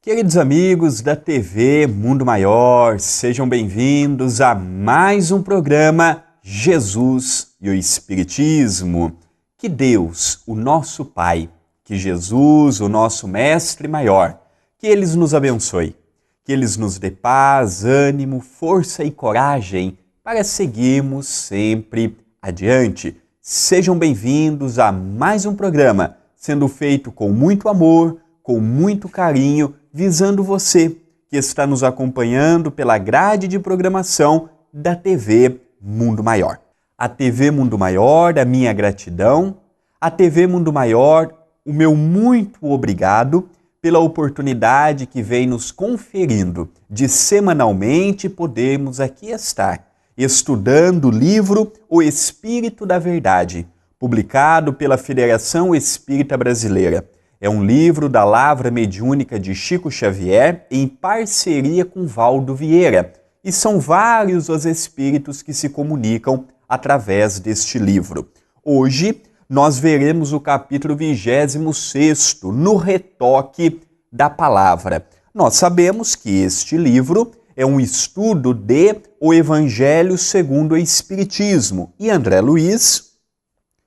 Queridos amigos da TV Mundo Maior, sejam bem-vindos a mais um programa Jesus e o Espiritismo. Que Deus, o nosso Pai, que Jesus, o nosso Mestre Maior, que Eles nos abençoe, que Eles nos dê paz, ânimo, força e coragem para seguirmos sempre adiante. Sejam bem-vindos a mais um programa, sendo feito com muito amor, com muito carinho, visando você que está nos acompanhando pela grade de programação da TV Mundo Maior. A TV Mundo Maior, a minha gratidão. A TV Mundo Maior, o meu muito obrigado pela oportunidade que vem nos conferindo de semanalmente podermos aqui estar, estudando o livro O Espírito da Verdade, publicado pela Federação Espírita Brasileira. É um livro da Lavra Mediúnica de Chico Xavier em parceria com Valdo Vieira. E são vários os espíritos que se comunicam através deste livro. Hoje nós veremos o capítulo 26º, no retoque da palavra. Nós sabemos que este livro é um estudo de O Evangelho segundo o Espiritismo. E André Luiz,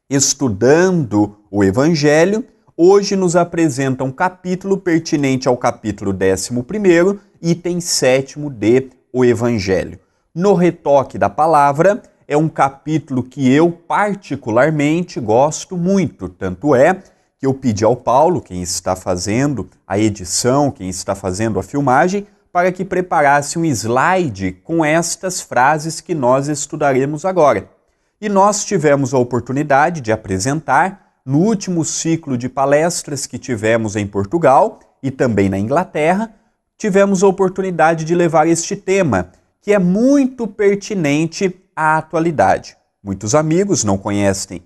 estudando o Evangelho, hoje nos apresenta um capítulo pertinente ao capítulo 11º, item 7º de O Evangelho. No retoque da palavra, é um capítulo que eu particularmente gosto muito, tanto é que eu pedi ao Paulo, quem está fazendo a edição, quem está fazendo a filmagem, para que preparasse um slide com estas frases que nós estudaremos agora. E nós tivemos a oportunidade de apresentar no último ciclo de palestras que tivemos em Portugal e também na Inglaterra, tivemos a oportunidade de levar este tema, que é muito pertinente à atualidade. Muitos amigos não conhecem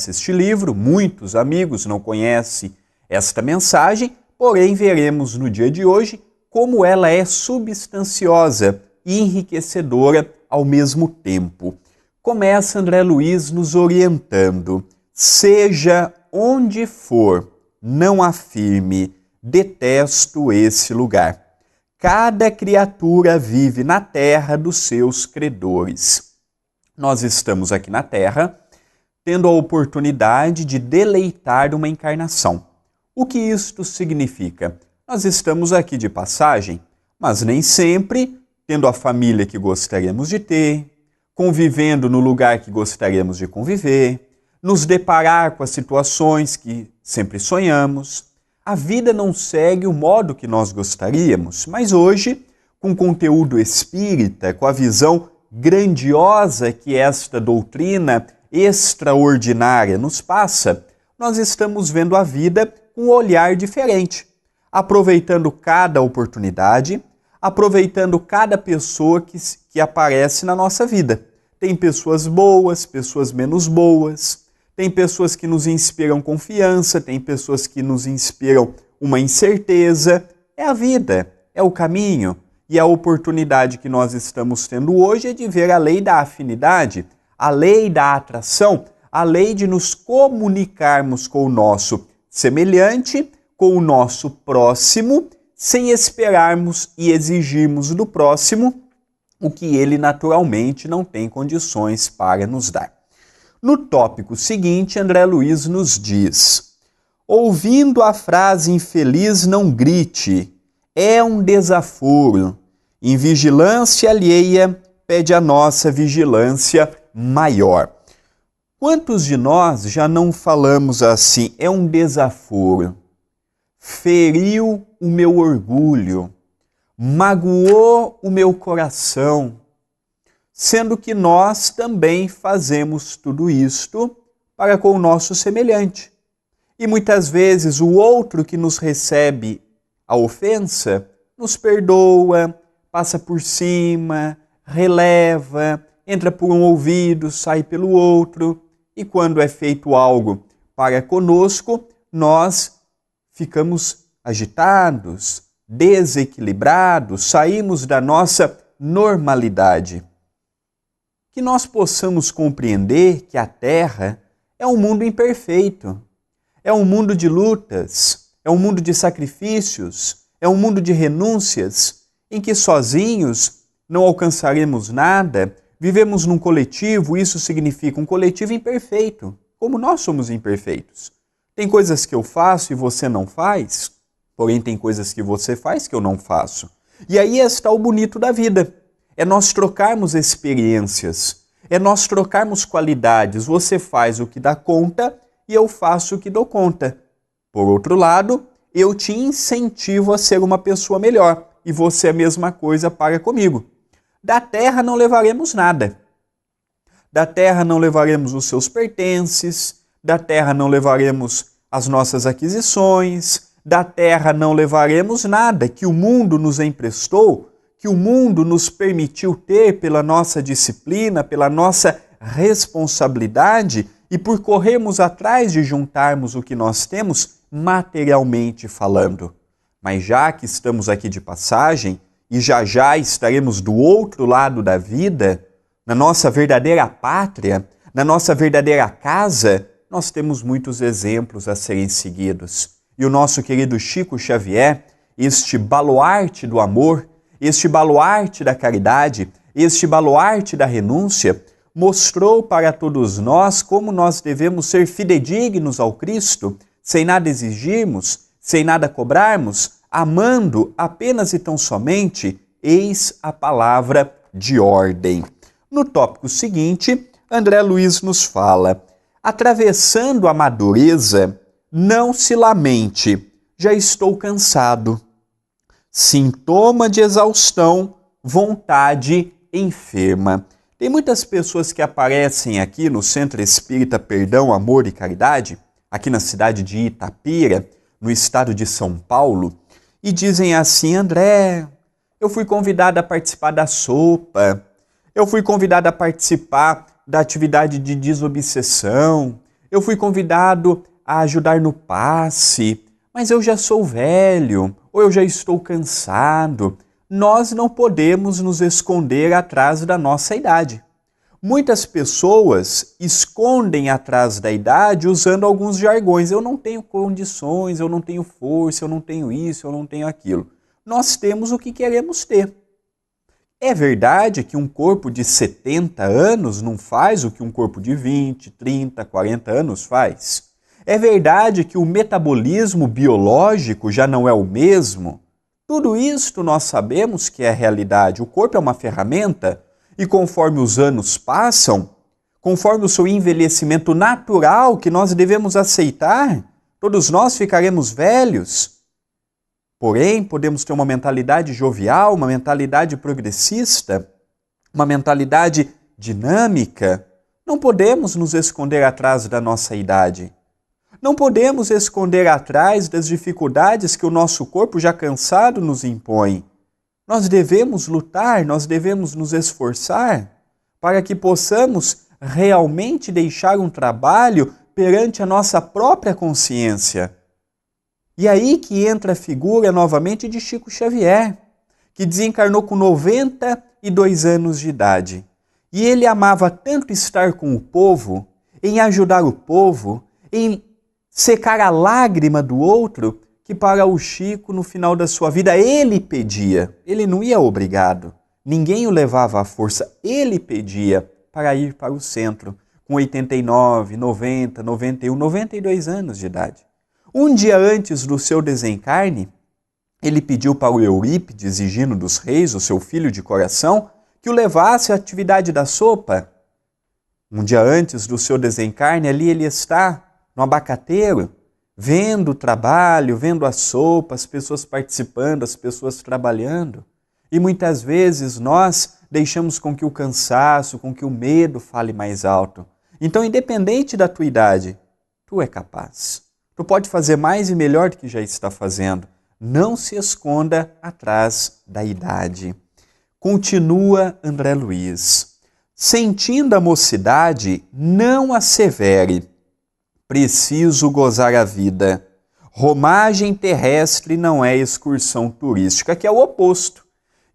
este livro, muitos amigos não conhecem esta mensagem, porém veremos no dia de hoje como ela é substanciosa e enriquecedora ao mesmo tempo. Começa André Luiz nos orientando. Seja onde for, não afirme, detesto esse lugar. Cada criatura vive na terra dos seus credores. Nós estamos aqui na terra, tendo a oportunidade de deleitar uma encarnação. O que isto significa? Nós estamos aqui de passagem, mas nem sempre tendo a família que gostaríamos de ter, convivendo no lugar que gostaríamos de conviver, nos deparar com as situações que sempre sonhamos. A vida não segue o modo que nós gostaríamos, mas hoje, com conteúdo espírita, com a visão grandiosa que esta doutrina extraordinária nos passa, nós estamos vendo a vida com um olhar diferente, aproveitando cada oportunidade, aproveitando cada pessoa que aparece na nossa vida. Tem pessoas boas, pessoas menos boas, tem pessoas que nos inspiram confiança, tem pessoas que nos inspiram uma incerteza. É a vida, é o caminho. E a oportunidade que nós estamos tendo hoje é de ver a lei da afinidade, a lei da atração, a lei de nos comunicarmos com o nosso semelhante, com o nosso próximo, sem esperarmos e exigirmos do próximo o que ele naturalmente não tem condições para nos dar. No tópico seguinte, André Luiz nos diz: ouvindo a frase infeliz não grite, é um desaforo. Em vigilância alheia, pede a nossa vigilância maior. Quantos de nós já não falamos assim? É um desaforo. Feriu o meu orgulho, magoou o meu coração, sendo que nós também fazemos tudo isto para com o nosso semelhante. E muitas vezes o outro que nos recebe a ofensa nos perdoa, passa por cima, releva, entra por um ouvido, sai pelo outro. E quando é feito algo para conosco, nós ficamos agitados, desequilibrados, saímos da nossa normalidade. Que nós possamos compreender que a Terra é um mundo imperfeito, é um mundo de lutas, é um mundo de sacrifícios, É um mundo de renúncias, em que sozinhos não alcançaremos nada. Vivemos num coletivo, isso significa um coletivo imperfeito, como nós somos imperfeitos. Tem coisas que eu faço e você não faz, porém tem coisas que você faz que eu não faço. E aí está o bonito da vida. É nós trocarmos experiências, é nós trocarmos qualidades. Você faz o que dá conta e eu faço o que dou conta. Por outro lado, eu te incentivo a ser uma pessoa melhor e você a mesma coisa paga comigo. Da terra não levaremos nada. Da terra não levaremos os seus pertences, da terra não levaremos as nossas aquisições, da terra não levaremos nada que o mundo nos emprestou, que o mundo nos permitiu ter pela nossa disciplina, pela nossa responsabilidade e por corrermos atrás de juntarmos o que nós temos materialmente falando. Mas já que estamos aqui de passagem e já já estaremos do outro lado da vida, na nossa verdadeira pátria, na nossa verdadeira casa, nós temos muitos exemplos a serem seguidos. E o nosso querido Chico Xavier, este baluarte do amor, este baluarte da caridade, este baluarte da renúncia, mostrou para todos nós como nós devemos ser fidedignos ao Cristo, sem nada exigirmos, sem nada cobrarmos, amando apenas e tão somente, eis a palavra de ordem. No tópico seguinte, André Luiz nos fala: atravessando a madureza, não se lamente, já estou cansado. Sintoma de exaustão, vontade enferma. Tem muitas pessoas que aparecem aqui no Centro Espírita Perdão, Amor e Caridade, aqui na cidade de Itapira, no estado de São Paulo, e dizem assim: André, eu fui convidado a participar da sopa, eu fui convidado a participar da atividade de desobsessão, eu fui convidado a ajudar no passe, mas eu já sou velho, ou eu já estou cansado. Nós não podemos nos esconder atrás da nossa idade. Muitas pessoas escondem atrás da idade usando alguns jargões. Eu não tenho condições, eu não tenho força, eu não tenho isso, eu não tenho aquilo. Nós temos o que queremos ter. É verdade que um corpo de 70 anos não faz o que um corpo de 20, 30, 40 anos faz. É verdade que o metabolismo biológico já não é o mesmo. Tudo isto nós sabemos que é realidade. O corpo é uma ferramenta e conforme os anos passam, conforme o seu envelhecimento natural que nós devemos aceitar, todos nós ficaremos velhos. Porém, podemos ter uma mentalidade jovial, uma mentalidade progressista, uma mentalidade dinâmica. Não podemos nos esconder atrás da nossa idade. Não podemos esconder atrás das dificuldades que o nosso corpo já cansado nos impõe. Nós devemos lutar, nós devemos nos esforçar para que possamos realmente deixar um trabalho perante a nossa própria consciência. E aí que entra a figura novamente de Chico Xavier, que desencarnou com 92 anos de idade. E ele amava tanto estar com o povo, em ajudar o povo, em secar a lágrima do outro, que para o Chico, no final da sua vida, ele pedia. Ele não ia obrigado. Ninguém o levava à força. Ele pedia para ir para o centro, com 89, 90, 91, 92 anos de idade. Um dia antes do seu desencarne, ele pediu para o Eurípides, Higino dos Reis, o seu filho de coração, que o levasse à atividade da sopa. Um dia antes do seu desencarne, ali ele está no abacateiro, vendo o trabalho, vendo a sopa, as pessoas participando, as pessoas trabalhando. E muitas vezes nós deixamos com que o cansaço, com que o medo fale mais alto. Então, independente da tua idade, tu é capaz. Tu pode fazer mais e melhor do que já está fazendo. Não se esconda atrás da idade. Continua André Luiz. Sentindo a mocidade, não assevere. Preciso gozar a vida. Romagem terrestre não é excursão turística, que é o oposto.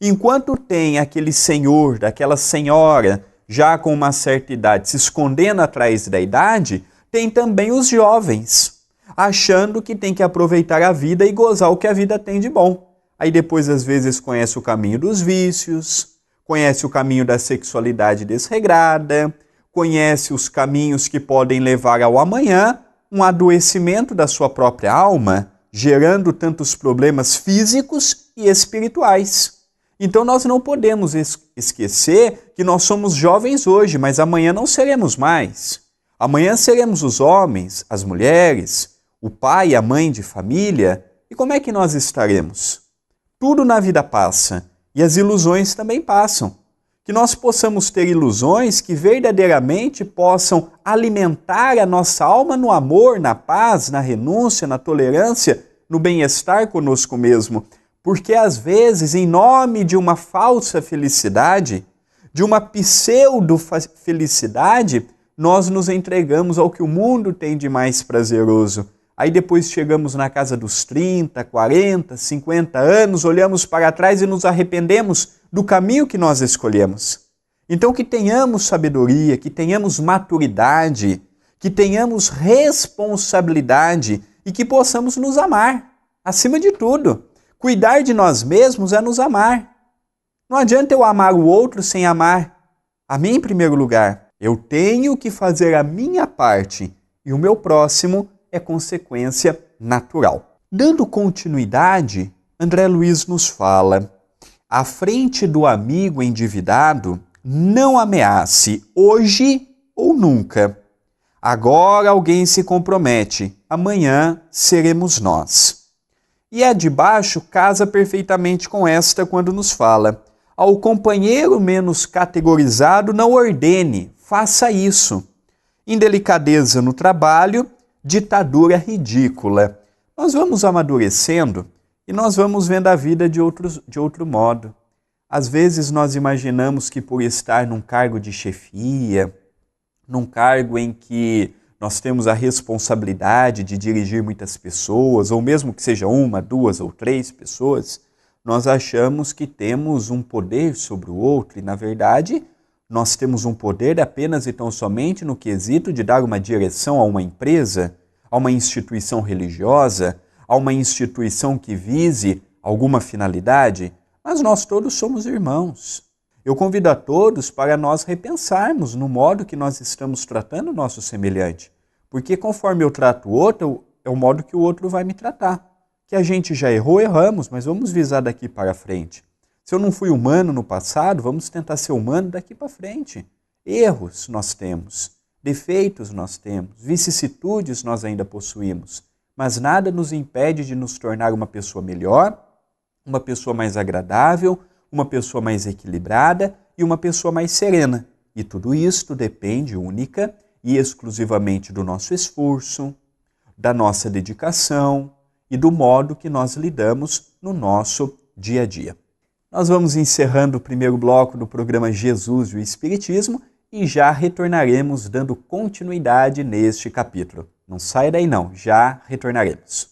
Enquanto tem aquele senhor, daquela senhora, já com uma certa idade, se escondendo atrás da idade, tem também os jovens, achando que tem que aproveitar a vida e gozar o que a vida tem de bom. Aí depois, às vezes, conhece o caminho dos vícios, conhece o caminho da sexualidade desregrada, conhece os caminhos que podem levar ao amanhã, um adoecimento da sua própria alma, gerando tantos problemas físicos e espirituais. Então nós não podemos esquecer que nós somos jovens hoje, mas amanhã não seremos mais. Amanhã seremos os homens, as mulheres, o pai e a mãe de família. E como é que nós estaremos? Tudo na vida passa e as ilusões também passam. Que nós possamos ter ilusões que verdadeiramente possam alimentar a nossa alma no amor, na paz, na renúncia, na tolerância, no bem-estar conosco mesmo. Porque às vezes, em nome de uma falsa felicidade, de uma pseudo-felicidade, nós nos entregamos ao que o mundo tem de mais prazeroso. Aí depois chegamos na casa dos 30, 40, 50 anos, olhamos para trás e nos arrependemos do caminho que nós escolhemos. Então que tenhamos sabedoria, que tenhamos maturidade, que tenhamos responsabilidade e que possamos nos amar, acima de tudo. Cuidar de nós mesmos é nos amar. Não adianta eu amar o outro sem amar a mim em primeiro lugar. Eu tenho que fazer a minha parte e o meu próximo é consequência natural. Dando continuidade, André Luiz nos fala: à frente do amigo endividado, não ameace hoje ou nunca. Agora alguém se compromete, amanhã seremos nós. E a de baixo casa perfeitamente com esta quando nos fala: ao companheiro menos categorizado não ordene, faça isso. Indelicadeza no trabalho, ditadura ridícula. Nós vamos amadurecendo e nós vamos vendo a vida de outro modo. Às vezes nós imaginamos que por estar num cargo de chefia, num cargo em que nós temos a responsabilidade de dirigir muitas pessoas, ou mesmo que seja uma, duas ou três pessoas, nós achamos que temos um poder sobre o outro e, na verdade, nós temos um poder apenas e tão somente no quesito de dar uma direção a uma empresa, a uma instituição religiosa, a uma instituição que vise alguma finalidade, mas nós todos somos irmãos. Eu convido a todos para nós repensarmos no modo que nós estamos tratando o nosso semelhante, porque conforme eu trato o outro, é o modo que o outro vai me tratar. Que a gente já errou, erramos, mas vamos visar daqui para frente. Se eu não fui humano no passado, vamos tentar ser humano daqui para frente. Erros nós temos, defeitos nós temos, vicissitudes nós ainda possuímos, mas nada nos impede de nos tornar uma pessoa melhor, uma pessoa mais agradável, uma pessoa mais equilibrada e uma pessoa mais serena. E tudo isto depende única e exclusivamente do nosso esforço, da nossa dedicação e do modo que nós lidamos no nosso dia a dia. Nós vamos encerrando o primeiro bloco do programa Jesus e o Espiritismo e já retornaremos dando continuidade neste capítulo. Não saia daí não, já retornaremos.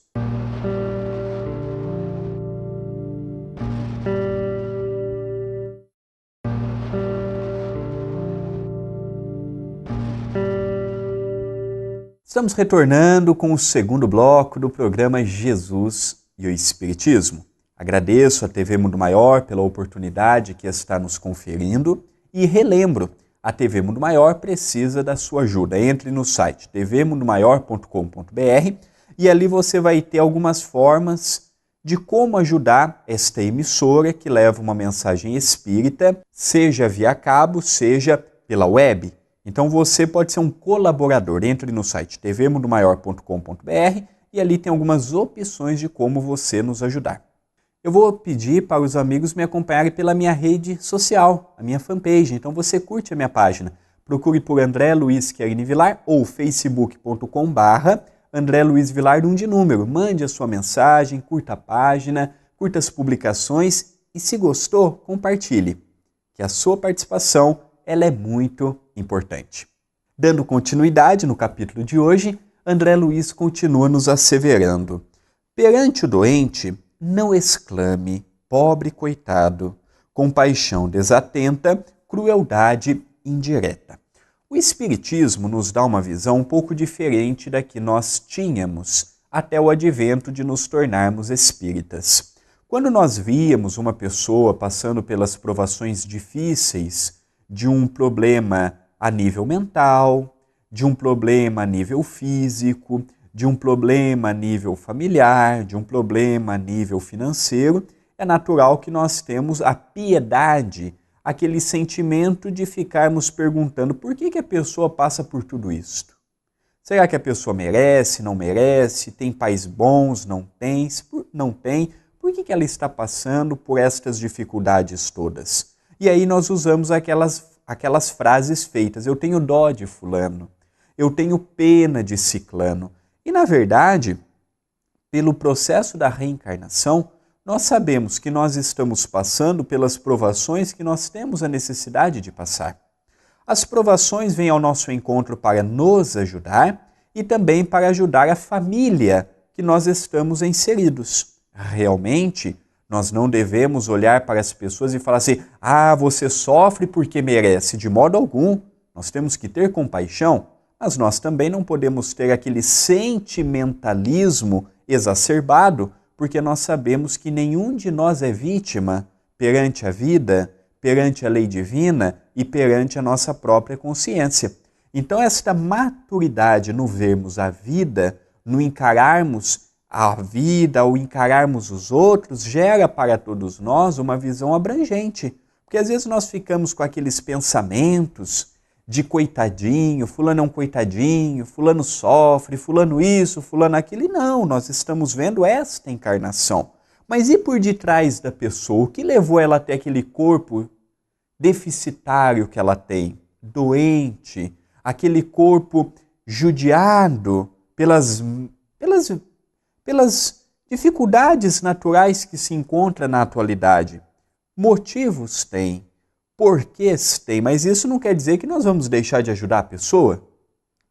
Estamos retornando com o segundo bloco do programa Jesus e o Espiritismo. Agradeço à TV Mundo Maior pela oportunidade que está nos conferindo e relembro, a TV Mundo Maior precisa da sua ajuda. Entre no site tvmundomaior.com.br e ali você vai ter algumas formas de como ajudar esta emissora que leva uma mensagem espírita, seja via cabo, seja pela web. Então você pode ser um colaborador. Entre no site tvmundomaior.com.br e ali tem algumas opções de como você nos ajudar. Eu vou pedir para os amigos me acompanharem pela minha rede social, a minha fanpage. Então você curte a minha página. Procure por André Luiz Querini Vilar ou facebook.com/André Luiz Vilar de número. Mande a sua mensagem, curta a página, curta as publicações e se gostou, compartilhe. Que a sua participação ela é muito importante. Dando continuidade no capítulo de hoje, André Luiz continua nos asseverando: perante o doente, não exclame, pobre coitado, compaixão desatenta, crueldade indireta. O Espiritismo nos dá uma visão um pouco diferente da que nós tínhamos até o advento de nos tornarmos espíritas. Quando nós víamos uma pessoa passando pelas provações difíceis de um problema a nível mental, de um problema a nível físico, de um problema a nível familiar, de um problema a nível financeiro, é natural que nós temos a piedade, aquele sentimento de ficarmos perguntando por que a pessoa passa por tudo isto? Será que a pessoa merece, não merece? Tem pais bons, não tem? Não tem? Por que ela está passando por estas dificuldades todas? E aí nós usamos aquelas frases feitas, eu tenho dó de fulano, eu tenho pena de ciclano. E na verdade, pelo processo da reencarnação, nós sabemos que nós estamos passando pelas provações que nós temos a necessidade de passar. As provações vêm ao nosso encontro para nos ajudar e também para ajudar a família que nós estamos inseridos. Realmente, nós não devemos olhar para as pessoas e falar assim, você sofre porque merece. De modo algum, nós temos que ter compaixão, mas nós também não podemos ter aquele sentimentalismo exacerbado, porque nós sabemos que nenhum de nós é vítima perante a vida, perante a lei divina e perante a nossa própria consciência. Então, esta maturidade no vermos a vida, no encararmos a vida, ao encararmos os outros, gera para todos nós uma visão abrangente. Porque às vezes nós ficamos com aqueles pensamentos de coitadinho, fulano é um coitadinho, fulano sofre, fulano isso, fulano aquilo. E não, nós estamos vendo esta encarnação. Mas e por detrás da pessoa? O que levou ela até aquele corpo deficitário que ela tem? Doente, aquele corpo judiado pelas dificuldades naturais que se encontra na atualidade. Motivos tem, porquês tem, mas isso não quer dizer que nós vamos deixar de ajudar a pessoa.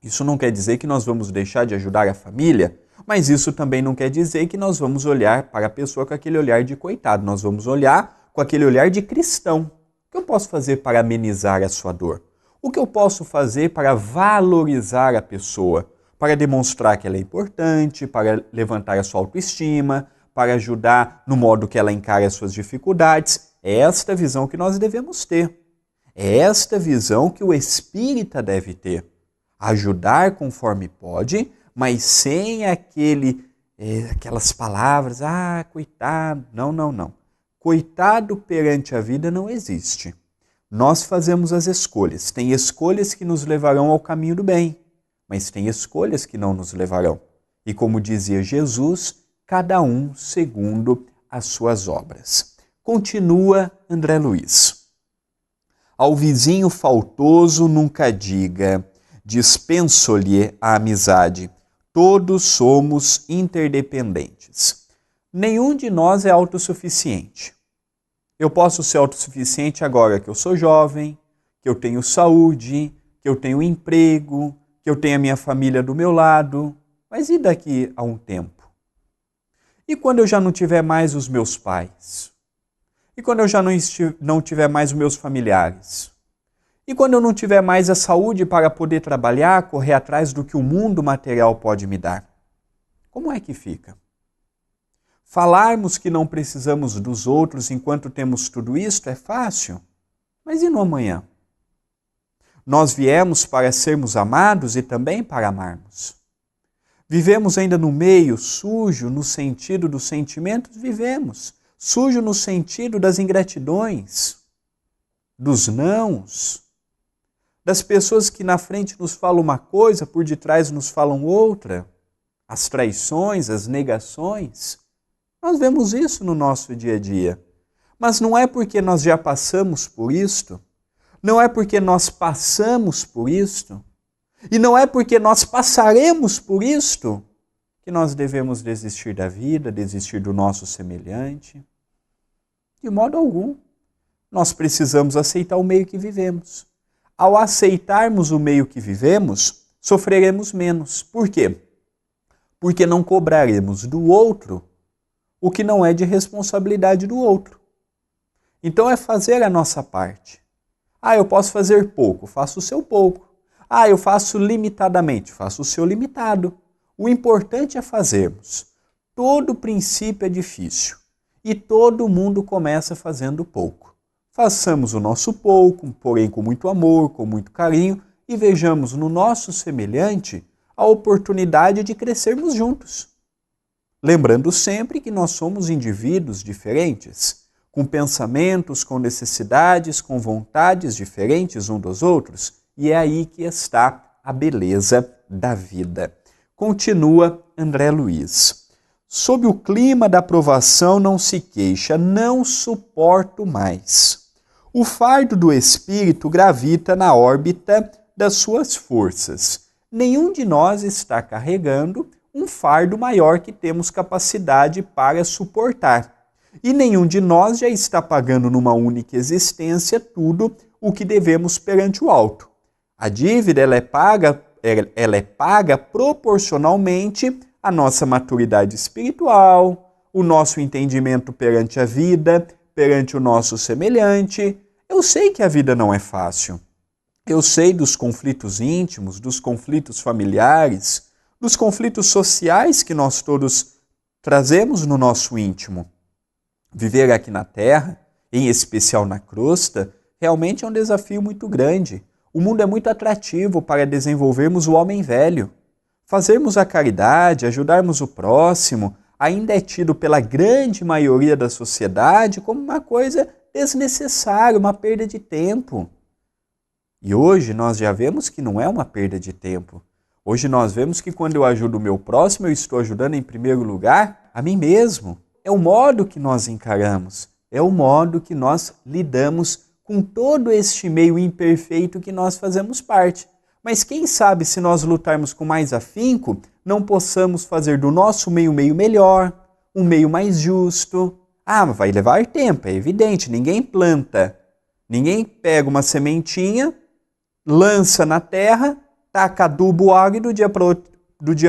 Isso não quer dizer que nós vamos deixar de ajudar a família, mas isso também não quer dizer que nós vamos olhar para a pessoa com aquele olhar de coitado. Nós vamos olhar com aquele olhar de cristão. O que eu posso fazer para amenizar a sua dor? O que eu posso fazer para valorizar a pessoa? Para demonstrar que ela é importante, para levantar a sua autoestima, para ajudar no modo que ela encara as suas dificuldades. É esta visão que nós devemos ter. É esta visão que o espírita deve ter. Ajudar conforme pode, mas sem aquelas palavras, coitado, não. Coitado perante a vida não existe. Nós fazemos as escolhas. Tem escolhas que nos levarão ao caminho do bem, mas tem escolhas que não nos levarão. E como dizia Jesus, cada um segundo as suas obras. Continua André Luiz. Ao vizinho faltoso nunca diga, dispenso-lhe a amizade. Todos somos interdependentes. Nenhum de nós é autossuficiente. Eu posso ser autossuficiente agora que eu sou jovem, que eu tenho saúde, que eu tenho emprego, que eu tenho a minha família do meu lado. Mas e daqui a um tempo? E quando eu já não tiver mais os meus pais? E quando eu já não tiver mais os meus familiares? E quando eu não tiver mais a saúde para poder trabalhar, correr atrás do que o mundo material pode me dar? Como é que fica? Falarmos que não precisamos dos outros enquanto temos tudo isto é fácil, mas e no amanhã? Nós viemos para sermos amados e também para amarmos. Vivemos ainda no meio sujo, no sentido dos sentimentos? Vivemos. Sujo no sentido das ingratidões, dos nãos, das pessoas que na frente nos falam uma coisa, por detrás nos falam outra, as traições, as negações. Nós vemos isso no nosso dia a dia. Mas não é porque nós já passamos por isto, não é porque nós passamos por isto, e não é porque nós passaremos por isto, que nós devemos desistir da vida, desistir do nosso semelhante. De modo algum. Nós precisamos aceitar o meio que vivemos. Ao aceitarmos o meio que vivemos, sofreremos menos. Por quê? Porque não cobraremos do outro o que não é de responsabilidade do outro. Então é fazer a nossa parte. Eu posso fazer pouco, faço o seu pouco. Eu faço limitadamente, faço o seu limitado. O importante é fazermos. Todo princípio é difícil. e todo mundo começa fazendo pouco. Façamos o nosso pouco, porém com muito amor, com muito carinho, e vejamos no nosso semelhante a oportunidade de crescermos juntos. Lembrando sempre que nós somos indivíduos diferentes, com pensamentos, com necessidades, com vontades diferentes uns dos outros, e é aí que está a beleza da vida. Continua André Luiz. Sob o clima da provação não se queixa, não suporto mais. O fardo do espírito gravita na órbita das suas forças. Nenhum de nós está carregando um fardo maior que temos capacidade para suportar. E nenhum de nós já está pagando numa única existência tudo o que devemos perante o alto. A dívida ela é paga proporcionalmente à nossa maturidade espiritual, o nosso entendimento perante a vida, perante o nosso semelhante. Eu sei que a vida não é fácil. Eu sei dos conflitos íntimos, dos conflitos familiares, dos conflitos sociais que nós todos trazemos no nosso íntimo. Viver aqui na Terra, em especial na crosta, realmente é um desafio muito grande. O mundo é muito atrativo para desenvolvermos o homem velho. Fazermos a caridade, ajudarmos o próximo, ainda é tido pela grande maioria da sociedade como uma coisa desnecessária, uma perda de tempo. E hoje nós já vemos que não é uma perda de tempo. Hoje nós vemos que quando eu ajudo o meu próximo, eu estou ajudando em primeiro lugar a mim mesmo. É o modo que nós encaramos, é o modo que nós lidamos com todo este meio imperfeito que nós fazemos parte. Mas quem sabe se nós lutarmos com mais afinco, não possamos fazer do nosso meio melhor, um meio mais justo. Vai levar tempo, é evidente, ninguém planta. Ninguém pega uma sementinha, lança na terra, taca adubo, água e do dia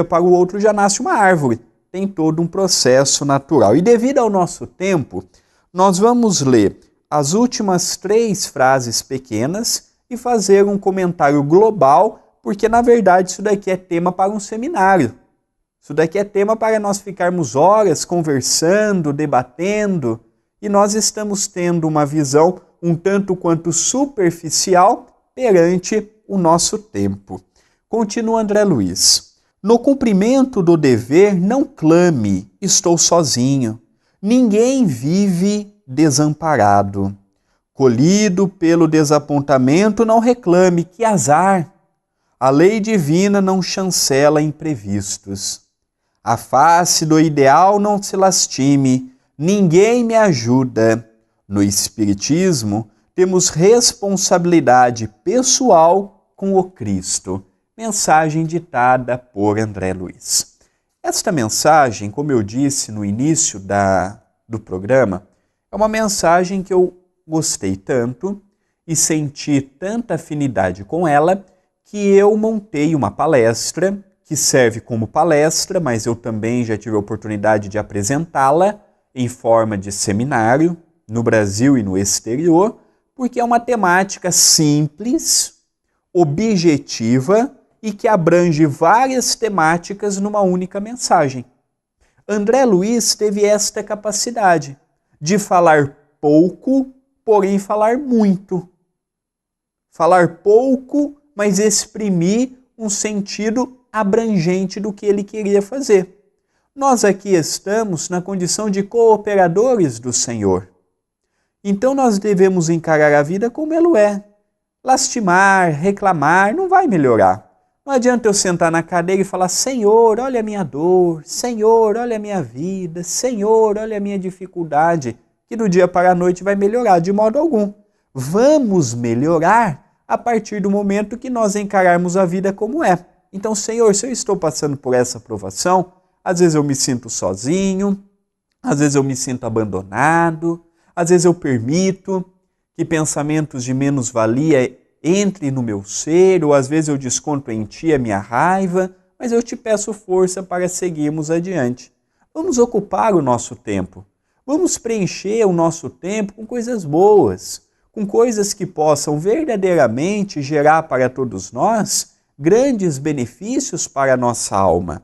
para o outro já nasce uma árvore. Tem todo um processo natural. E devido ao nosso tempo, nós vamos ler as últimas 3 frases pequenas e fazer um comentário global, porque na verdade isso daqui é tema para um seminário. Isso daqui é tema para nós ficarmos horas conversando, debatendo, e nós estamos tendo uma visão um tanto quanto superficial perante o nosso tempo. Continua André Luiz. No cumprimento do dever, não clame, estou sozinho. Ninguém vive desamparado. Colhido pelo desapontamento, não reclame, que azar. A lei divina não chancela imprevistos. A face do ideal não se lastime, ninguém me ajuda. No Espiritismo, temos responsabilidade pessoal com o Cristo. Mensagem ditada por André Luiz. Esta mensagem, como eu disse no início do programa, é uma mensagem que eu gostei tanto e senti tanta afinidade com ela que eu montei uma palestra que serve como palestra, mas eu também já tive a oportunidade de apresentá-la em forma de seminário no Brasil e no exterior, porque é uma temática simples, objetiva e que abrange várias temáticas numa única mensagem. André Luiz teve esta capacidade de falar pouco, porém falar muito. Falar pouco, mas exprimir um sentido abrangente do que ele queria fazer. Nós aqui estamos na condição de cooperadores do Senhor. Então nós devemos encarar a vida como ela é. Lastimar, reclamar, não vai melhorar. Não adianta eu sentar na cadeira e falar: Senhor, olha a minha dor, Senhor, olha a minha vida, Senhor, olha a minha dificuldade, que do dia para a noite vai melhorar de modo algum. Vamos melhorar a partir do momento que nós encararmos a vida como é. Então, Senhor, se eu estou passando por essa provação, às vezes eu me sinto sozinho, às vezes eu me sinto abandonado, às vezes eu permito que pensamentos de menos-valia entrem no meu ser, ou às vezes eu desconto em Ti a minha raiva, mas eu te peço força para seguirmos adiante. Vamos ocupar o nosso tempo. Vamos preencher o nosso tempo com coisas boas, com coisas que possam verdadeiramente gerar para todos nós grandes benefícios para a nossa alma.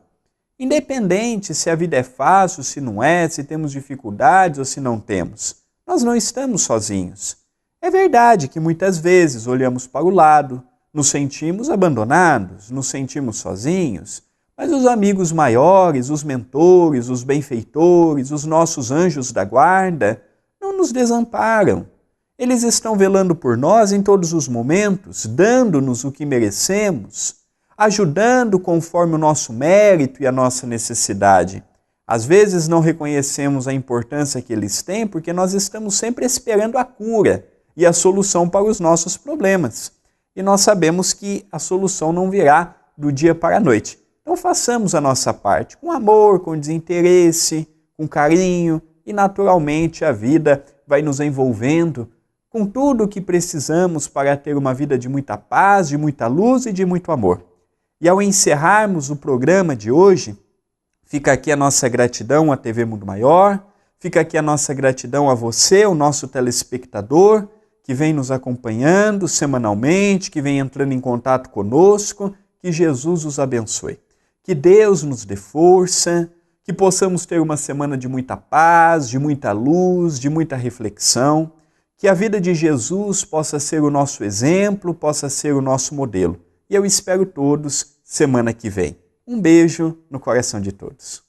Independente se a vida é fácil, se não é, se temos dificuldades ou se não temos, nós não estamos sozinhos. É verdade que muitas vezes olhamos para o lado, nos sentimos abandonados, nos sentimos sozinhos, mas os amigos maiores, os mentores, os benfeitores, os nossos anjos da guarda, não nos desamparam. Eles estão velando por nós em todos os momentos, dando-nos o que merecemos, ajudando conforme o nosso mérito e a nossa necessidade. Às vezes não reconhecemos a importância que eles têm porque nós estamos sempre esperando a cura e a solução para os nossos problemas. E nós sabemos que a solução não virá do dia para a noite. Então façamos a nossa parte com amor, com desinteresse, com carinho e naturalmente a vida vai nos envolvendo com tudo o que precisamos para ter uma vida de muita paz, de muita luz e de muito amor. E ao encerrarmos o programa de hoje, fica aqui a nossa gratidão à TV Mundo Maior, fica aqui a nossa gratidão a você, o nosso telespectador, que vem nos acompanhando semanalmente, que vem entrando em contato conosco, que Jesus os abençoe. Que Deus nos dê força, que possamos ter uma semana de muita paz, de muita luz, de muita reflexão, que a vida de Jesus possa ser o nosso exemplo, possa ser o nosso modelo. E eu espero todos semana que vem. Um beijo no coração de todos.